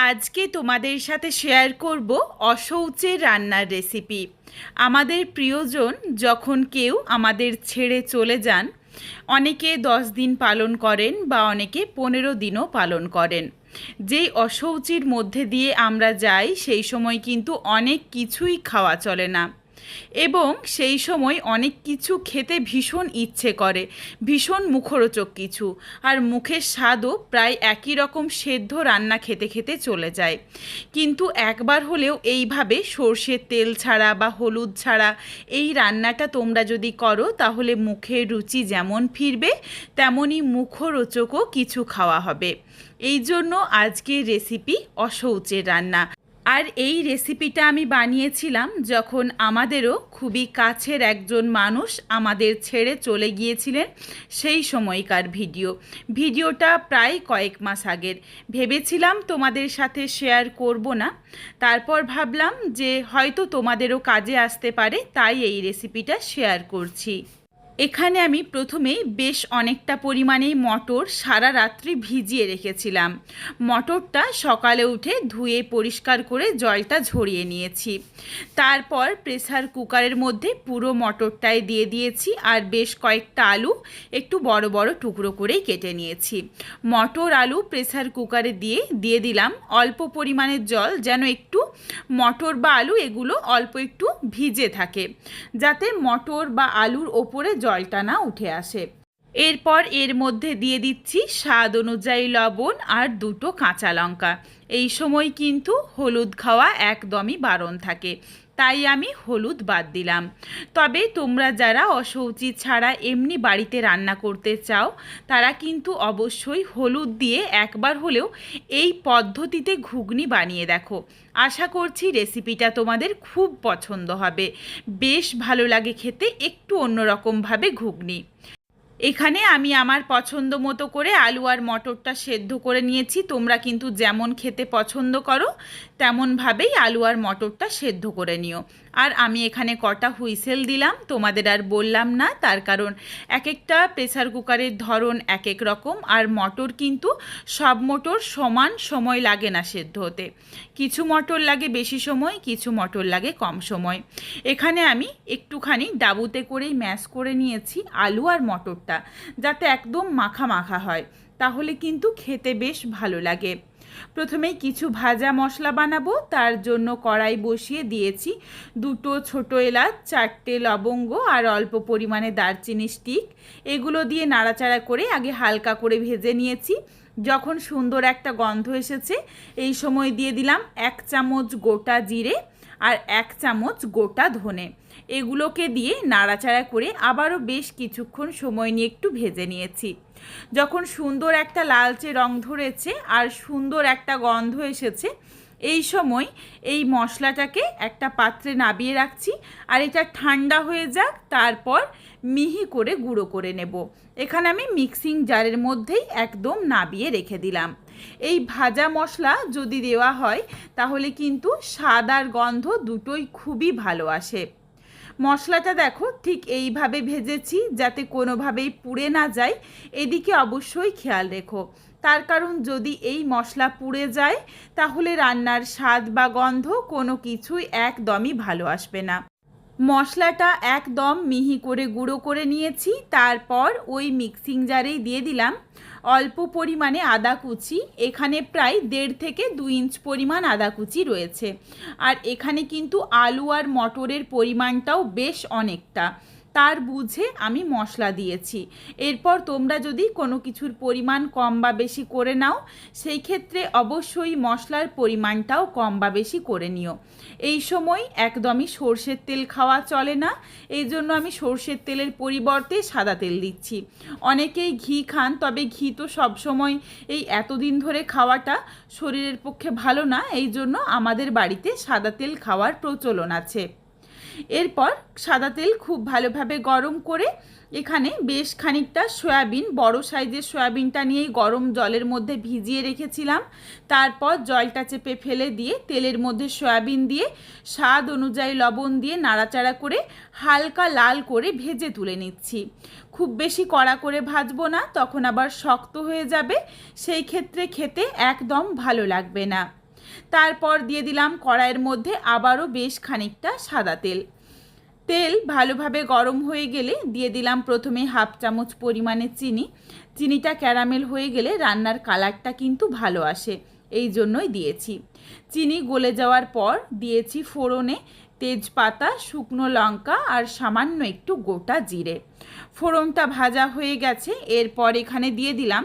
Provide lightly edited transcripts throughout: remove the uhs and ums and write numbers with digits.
আজকে তোমাদের সাথে শেয়ার করব অশৌচের রান্নার রেসিপি। আমাদের প্রিয়জন যখন কেউ আমাদের ছেড়ে চলে যান, অনেকে 10 দিন পালন করেন বা অনেকে 15 দিনও পালন করেন। যেই অশৌচির মধ্যে দিয়ে আমরা যাই সেই সময় কিন্তু অনেক কিছুই খাওয়া চলে না, এবং সেই সময় অনেক কিছু খেতে ভীষণ ইচ্ছে করে, ভীষণ মুখরোচক কিছু, আর মুখের স্বাদও প্রায় একই রকম সেদ্ধ রান্না খেতে খেতে চলে যায়। কিন্তু একবার হলেও এইভাবে সর্ষের তেল ছাড়া বা হলুদ ছাড়া এই রান্নাটা তোমরা যদি করো, তাহলে মুখের রুচি যেমন ফিরবে তেমনই মুখরোচকও কিছু খাওয়া হবে। এই জন্য আজকের রেসিপি অশৌচের রান্না। আর এই রেসিপিটা আমি বানিয়েছিলাম যখন আমাদেরও খুবই কাছের একজন মানুষ আমাদের ছেড়ে চলে গিয়েছিলেন, সেই সময়কার ভিডিওটা প্রায় কয়েক মাস আগের। ভেবেছিলাম তোমাদের সাথে শেয়ার করব না, তারপর ভাবলাম যে হয়তো তোমাদেরও কাজে আসতে পারে, তাই এই রেসিপিটা শেয়ার করছি। এখানে আমি প্রথমেই বেশ অনেকটা পরিমাণেই মটর সারা রাত্রি ভিজিয়ে রেখেছিলাম। মটরটা সকালে উঠে ধুয়ে পরিষ্কার করে জলটা ঝরিয়ে নিয়েছি। তারপর প্রেসার কুকারের মধ্যে পুরো মটরটাই দিয়ে দিয়েছি, আর বেশ কয়েকটা আলু একটু বড় বড় টুকরো করেই কেটে নিয়েছি। মটর আলু প্রেসার কুকারে দিয়ে দিলাম অল্প পরিমাণের জল, যেন একটু মটর বা আলু এগুলো অল্প একটু ভিজে থাকে, যাতে মটর বা আলুর ওপরে জলটা না উঠে আসে। এরপর এর মধ্যে দিয়ে দিচ্ছি স্বাদ অনুযায়ী লবণ আর 2টো কাঁচা লঙ্কা। এই সময় কিন্তু হলুদ খাওয়া একদমই বারণ থাকে, তাই আমি হলুদ বাদ দিলাম। তবে তোমরা যারা অশৌচি ছাড়া এমনি বাড়িতে রান্না করতে চাও, তারা কিন্তু অবশ্যই হলুদ দিয়ে একবার হলেও এই পদ্ধতিতে ঘুগনি বানিয়ে দেখো। আশা করছি রেসিপিটা তোমাদের খুব পছন্দ হবে। বেশ ভালো লাগে খেতে, একটু অন্যরকমভাবে ঘুগনি। এখানে আমি আমার পছন্দ মতো করে আলু আর মটরটা সেদ্ধ করে নিয়েছি। তোমরা কিন্তু যেমন খেতে পছন্দ করো তেমনভাবেই আলু আর মটরটা সেদ্ধ করে নিও। আর আমি এখানে কটা হুইসেল দিলাম, তোমাদের আর বললাম না, তার কারণ এক একটা প্রেসার কুকারের ধরন এক এক রকম, আর মটর কিন্তু সব মটর সমান সময় লাগে না সেদ্ধ হতে। কিছু মটর লাগে বেশি সময়, কিছু মটর লাগে কম সময়। এখানে আমি একটুখানি ডাবুতে করেই ম্যাশ করে নিয়েছি আলু আর মটরটা, যাতে একদম মাখা মাখা হয়, তাহলে কিন্তু খেতে বেশ ভালো লাগে। প্রথমেই কিছু ভাজা মশলা বানাবো, তার জন্য কড়াই বসিয়ে দিয়েছি 2টো ছোটো এলাচ, 4টে লবঙ্গ আর অল্প পরিমাণে দারচিনি স্টিক। এগুলো দিয়ে নাড়াচাড়া করে আগে হালকা করে ভেজে নিয়েছি। যখন সুন্দর একটা গন্ধ এসেছে, এই সময় দিয়ে দিলাম 1 চামচ গোটা জিরে আর 1 চামচ গোটা ধনে। এগুলোকে দিয়ে নাড়াচাড়া করে আবারও বেশ কিছুক্ষণ সময় নিয়ে একটু ভেজে নিয়েছি। যখন সুন্দর একটা লালচে রং ধরেছে আর সুন্দর একটা গন্ধ এসেছে, এই সময় এই মশলাটাকে একটা পাত্রে নাবিয়ে রাখছি, আর এটা ঠান্ডা হয়ে যাক, তারপর মিহি করে গুঁড়ো করে নেব। এখানে আমি মিক্সিং জারের মধ্যেই একদম নাবিয়ে রেখে দিলাম। এই ভাজা মশলা যদি দেওয়া হয়, তাহলে কিন্তু স্বাদ আর গন্ধ দুটোই খুবই ভালো আসে। মশলাটা দেখো ঠিক এইভাবে ভেজেছি, যাতে কোনোভাবেই পুড়ে না যায়, এদিকে অবশ্যই খেয়াল রেখো। তার কারণ যদি এই মশলা পুড়ে যায়, তাহলে রান্নার স্বাদ বা গন্ধ কোনো কিছুই একদমই ভালো আসবে না। মশলাটা একদম মিহি করে গুঁড়ো করে নিয়েছি। তারপর ওই মিক্সিং জারেই দিয়ে দিলাম অল্প পরিমাণে আদা কুচি। এখানে প্রায় 1.5 থেকে 2 ইঞ্চ পরিমাণ আদা কুচি রয়েছে, আর এখানে কিন্তু আলু আর মটরের পরিমাণটাও বেশ অনেকটা, তার বুঝে আমি মশলা দিয়েছি। এরপর তোমরা যদি কোনো কিছুর পরিমাণ কম বা বেশি করে নাও, সেই ক্ষেত্রে অবশ্যই মশলার পরিমাণটাও কম বা বেশি করে নিও। এই সময় একদমই সর্ষের তেল খাওয়া চলে না, এই জন্য আমি সর্ষের তেলের পরিবর্তে সাদা তেল দিচ্ছি। অনেকেই ঘি খান, তবে ঘি তো সবসময় এই এতদিন ধরে খাওয়াটা শরীরের পক্ষে ভালো না, এই জন্য আমাদের বাড়িতে সাদা তেল খাওয়ার প্রচলন আছে। এরপর সাদা তেল খুব ভালোভাবে গরম করে এখানে বেশ খানিকটা সয়াবিন, বড় সাইজের সয়াবিনটা নিয়েই গরম জলের মধ্যে ভিজিয়ে রেখেছিলাম। তারপর জলটা চেপে ফেলে দিয়ে তেলের মধ্যে সয়াবিন দিয়ে স্বাদ অনুযায়ী লবণ দিয়ে নাড়াচাড়া করে হালকা লাল করে ভেজে তুলে নিচ্ছি। খুব বেশি কড়া করে ভাজবো না, তখন আবার শক্ত হয়ে যাবে, সেই ক্ষেত্রে খেতে একদম ভালো লাগবে না। তারপর দিয়ে দিলাম কড়াইয়ের মধ্যে আবারও বেশ খানিকটা সাদা তেল। তেল ভালোভাবে গরম হয়ে গেলে দিয়ে দিলাম প্রথমে 1/2 চামচ পরিমাণে চিনি। চিনিটা ক্যারামেল হয়ে গেলে রান্নার কালারটা কিন্তু ভালো আসে, এই জন্যই দিয়েছি। চিনি গলে যাওয়ার পর দিয়েছি ফোড়নে তেজপাতা, শুকনো লঙ্কা আর সামান্য একটু গোটা জিরে। ফোড়নটা ভাজা হয়ে গেছে, এরপর এখানে দিয়ে দিলাম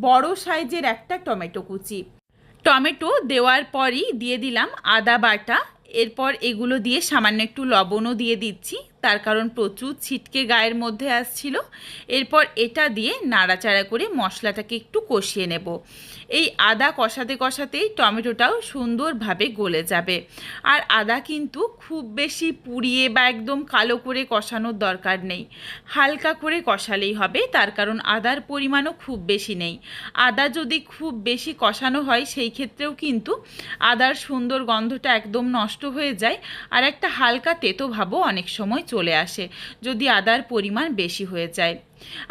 বড় সাইজের একটা টমেটো কুচি। টমেটো দেওয়ার পরই দিয়ে দিলাম আদা বাটা। এরপর এগুলো দিয়ে সামান্য একটু লবণও দিয়ে দিচ্ছি, তার কারণ প্রচুর ছিটকে গায়ের মধ্যে আসছিল। এরপর এটা দিয়ে নাড়াচাড়া করে মশলাটাকে একটু কষিয়ে নেব। এই আদা কষাতে কষাতেই টমেটোটাও সুন্দরভাবে গলে যাবে। আর আদা কিন্তু খুব বেশি পুড়িয়ে বা একদম কালো করে কষানোর দরকার নেই, হালকা করে কষালেই হবে, তার কারণ আদার পরিমাণও খুব বেশি নেই। আদা যদি খুব বেশি কষানো হয় সেই ক্ষেত্রেও কিন্তু আদার সুন্দর গন্ধটা একদম নষ্ট হয়ে যায়, আর একটা হালকা তেতো ভাবও অনেক সময় চলে আসে যদি আদার পরিমাণ বেশি হয়ে যায়।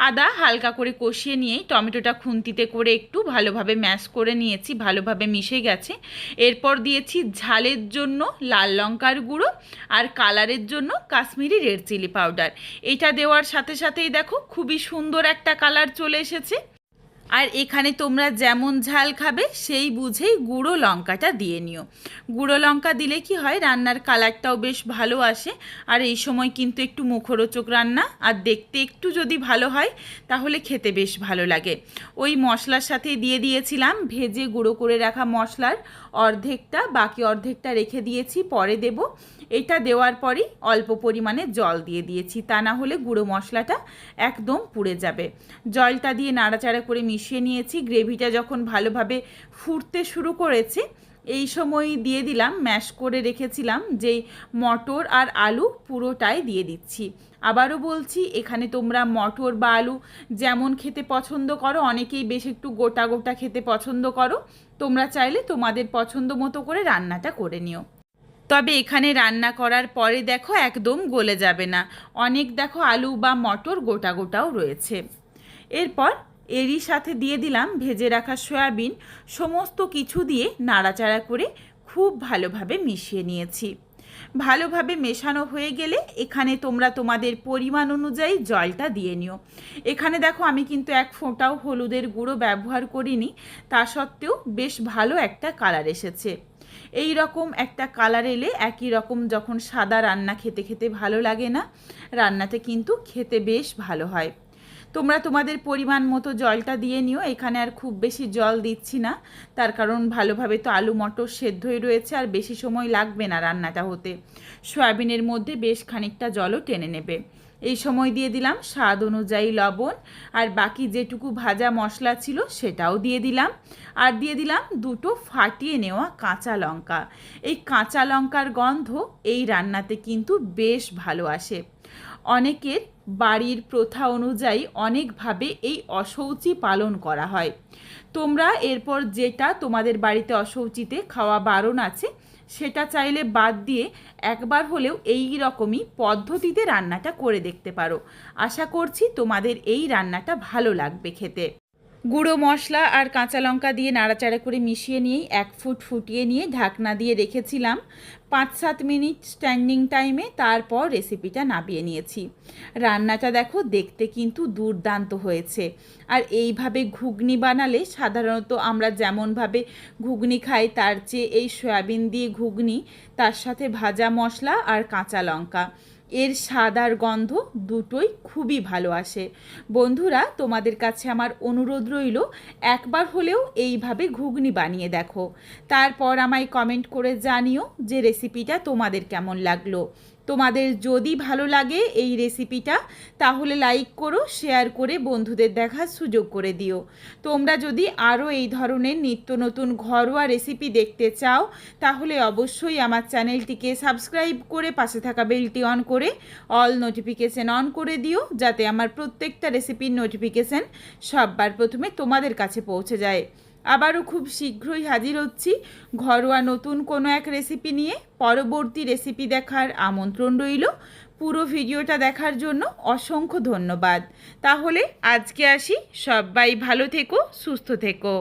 আদা হালকা করে কষিয়ে নিয়েই টমেটোটা খুন্তিতে করে একটু ভালোভাবে ম্যাশ করে নিয়েছি, ভালোভাবে মিশে গেছে। এরপর দিয়েছি ঝালের জন্য লাল লঙ্কার গুঁড়ো আর কালারের জন্য কাশ্মীরি রেড চিলি পাউডার। এটা দেওয়ার সাথে সাথেই দেখো খুবই সুন্দর একটা কালার চলে এসেছে। আর এখানে তোমরা যেমন ঝাল খাবে সেই বুঝেই গুঁড়ো লঙ্কাটা দিয়ে নিও। গুঁড়ো লঙ্কা দিলে কি হয়, রান্নার কালারটাও বেশ ভালো আসে। আর এই সময় কিন্তু একটু মুখরোচক রান্না, আর দেখতে একটু যদি ভালো হয় তাহলে খেতে বেশ ভালো লাগে। ওই মশলার সাথে দিয়ে দিয়েছিলাম ভেজে গুঁড়ো করে রাখা মশলার অর্ধেকটা, বাকি অর্ধেকটা রেখে দিয়েছি পরে দেব। এটা দেওয়ার পরই অল্প পরিমাণে জল দিয়ে দিয়েছি, তা না হলে গুঁড়ো মশলাটা একদম পুড়ে যাবে। জলটা দিয়ে নাড়াচাড়া করে মিশিয়ে নিয়েছি। গ্রেভিটা যখন ভালোভাবে ফুটতে শুরু করেছে এই সময় দিয়ে দিলাম ম্যাশ করে রেখেছিলাম যেই মটর আর আলু, পুরোটাই দিয়ে দিচ্ছি। আবারও বলছি, এখানে তোমরা মটর বা আলু যেমন খেতে পছন্দ করো, অনেকেই বেশ একটু গোটা গোটা খেতে পছন্দ করো, তোমরা চাইলে তোমাদের পছন্দ মতো করে রান্নাটা করে নিও। তবে এখানে রান্না করার পরে দেখো একদম গলে যাবে না, অনেক দেখো আলু বা মটর গোটা গোটাও রয়েছে। এরপর এরই সাথে দিয়ে দিলাম ভেজে রাখা সয়াবিন। সমস্ত কিছু দিয়ে নাড়াচাড়া করে খুব ভালোভাবে মিশিয়ে নিয়েছি। ভালোভাবে মেশানো হয়ে গেলে এখানে তোমরা তোমাদের পরিমাণ অনুযায়ী জলটা দিয়ে নিও। এখানে দেখো আমি কিন্তু এক ফোঁটাও হলুদের গুঁড়ো ব্যবহার করিনি, তা সত্ত্বেও বেশ ভালো একটা কালার এসেছে। এই রকম একটা কালার এলে একই রকম যখন সাদা রান্না খেতে খেতে ভালো লাগে না, রান্নাতে কিন্তু খেতে বেশ ভালো হয়। তোমরা তোমাদের পরিমাণ মতো জলটা দিয়ে নিও। এখানে আর খুব বেশি জল দিচ্ছি না, তার কারণ ভালোভাবে তো আলু মটর সেদ্ধই রয়েছে, আর বেশি সময় লাগবে না রান্নাটা হতে। সয়াবিনের মধ্যে বেশ খানিকটা জলও টেনে নেবে। এই সময় দিয়ে দিলাম স্বাদ অনুযায়ী লবণ, আর বাকি যেটুকু ভাজা মশলা ছিল সেটাও দিয়ে দিলাম। আর দিয়ে দিলাম দুটো ফাটিয়ে নেওয়া কাঁচা লঙ্কা। এই কাঁচা লঙ্কার গন্ধ এই রান্নাতে কিন্তু বেশ ভালো আসে। অনেকের বাড়ির প্রথা অনুযায়ী অনেকভাবে এই অশৌচি পালন করা হয়। তোমরা এরপর যেটা তোমাদের বাড়িতে অশৌচিতে খাওয়া বারণ আছে সেটা চাইলে বাদ দিয়ে একবার হলেও এই রকমই পদ্ধতিতে রান্নাটা করে দেখতে পারো। আশা করছি তোমাদের এই রান্নাটা ভালো লাগবে খেতে। গুঁড়ো মশলা আর কাঁচা লঙ্কা দিয়ে নাড়াচাড়া করে মিশিয়ে নিয়েই 1 ফুট ফুটিয়ে নিয়ে ঢাকনা দিয়ে রেখেছিলাম 5-7 মিনিট স্ট্যান্ডিং টাইমে। তারপর রেসিপিটা নামিয়ে নিয়েছি। রান্নাটা দেখো দেখতে কিন্তু দুর্দান্ত হয়েছে। আর এইভাবে ঘুগনি বানালে, সাধারণত আমরা যেমনভাবে ঘুগনি খাই তার চেয়ে এই সয়াবিন দিয়ে ঘুগনি, তার সাথে ভাজা মশলা আর কাঁচা লঙ্কা, এর স্বাদ আর গন্ধ দুটোই খুবই ভালো আসে। বন্ধুরা, তোমাদের কাছে আমার অনুরোধ রইল একবার হলেও এইভাবে ঘুগনি বানিয়ে দেখো। তারপর আমায় কমেন্ট করে জানিও যে রেসিপিটা তোমাদের কেমন লাগলো। তোমাদের যদি ভালো লাগে এই রেসিপিটা তাহলে লাইক করো, শেয়ার করে বন্ধুদের দেখার সুযোগ করে দিও। তোমরা যদি আরও এই ধরনের নিত্য নতুন ঘরোয়া রেসিপি দেখতে চাও তাহলে অবশ্যই আমার চ্যানেলটিকে সাবস্ক্রাইব করে পাশে থাকা বেলটি অন করে অল নোটিফিকেশান অন করে দিও, যাতে আমার প্রত্যেকটা রেসিপির নোটিফিকেশান সববার প্রথমে তোমাদের কাছে পৌঁছে যায়। আবারও খুব শীঘ্রই হাজির হচ্ছি ঘরোয়া নতুন কোনো এক রেসিপি নিয়ে। পরবর্তী রেসিপি দেখার আমন্ত্রণ রইল। পুরো ভিডিওটা দেখার জন্য অসংখ্য ধন্যবাদ। তাহলে আজকে আসি, সবাই ভালো থেকো, সুস্থ থেকো।